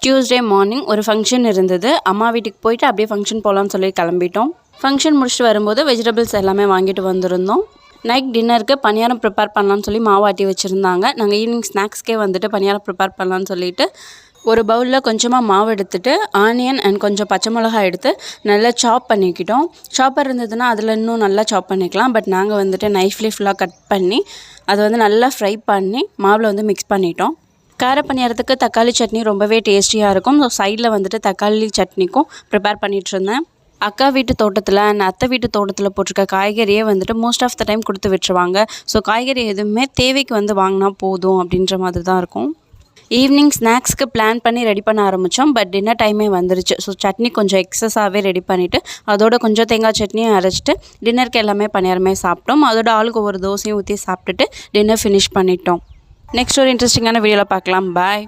Tuesday morning ஒரு function இருந்தது. அம்மா வீட்டுக்கு போயிட்டு அப்படியே ஃபங்க்ஷன் போகலான்னு சொல்லி கிளம்பிட்டோம். ஃபங்க்ஷன் முடிச்சுட்டு வரும்போது வெஜிடபிள்ஸ் எல்லாமே வாங்கிட்டு வந்திருந்தோம். நைட் டின்னருக்கு பணியாரம் ப்ரிப்பேர் பண்ணலான்னு சொல்லி மாவாட்டி வச்சுருந்தாங்க. நாங்கள் ஈவினிங் ஸ்நாக்ஸ்க்கே வந்துட்டு பணியாரம் ப்ரிப்பேர் பண்ணலான்னு சொல்லிட்டு ஒரு பவுலில் கொஞ்சமாக மாவு எடுத்துகிட்டு ஆனியன் அண்ட் கொஞ்சம் பச்சை மிளகாய் எடுத்து நல்லா சாப் பண்ணிக்கிட்டோம். சாப்பர் இருந்ததுன்னா அதில் இன்னும் நல்லா சாப் பண்ணிக்கலாம். பட் நாங்கள் வந்துட்டு நைஃப்லேயே ஃபுல்லாக கட் பண்ணி அதை வந்து நல்லா ஃப்ரை பண்ணி மாவில் வந்து மிக்ஸ் பண்ணிட்டோம். கார பணியாரத்துக்கு தக்காளி சட்னி ரொம்பவே டேஸ்டியாக இருக்கும். ஸோ சைடில் வந்துட்டு தக்காளி சட்னிக்கும் ப்ரிப்பேர் பண்ணிகிட்டு இருந்தேன். அக்கா வீட்டு தோட்டத்தில் அண்ட் அத்தை வீட்டு தோட்டத்தில் போட்டிருக்க காய்கறியே வந்துட்டு மோஸ்ட் ஆஃப் த டைம் கொடுத்து விட்டுருவாங்க. ஸோ காய்கறி எதுவுமே தேவைக்கு வந்து வாங்கினா போதும் அப்படின்ற மாதிரி தான் இருக்கும். ஈவினிங் ஸ்நாக்ஸ்க்கு பிளான் பண்ணி ரெடி பண்ண ஆரம்பித்தோம். பட் டின்னர் டைமே வந்துருச்சு. ஸோ சட்னி கொஞ்சம் எக்ஸஸாகவே ரெடி பண்ணிவிட்டு அதோட கொஞ்சம் தேங்காய் சட்னியும் அரைச்சிட்டு டின்னருக்கு எல்லாமே பணியாரமே சாப்பிட்டோம். அதோட ஆளுக்கு ஒரு தோசையும் ஊற்றி சாப்பிட்டுட்டு டின்னர் ஃபினிஷ் பண்ணிட்டோம். நெக்ஸ்ட் ஒரு இன்ட்ரெஸ்டிங்கான வீடியோவில் பார்க்கலாம். பாய்.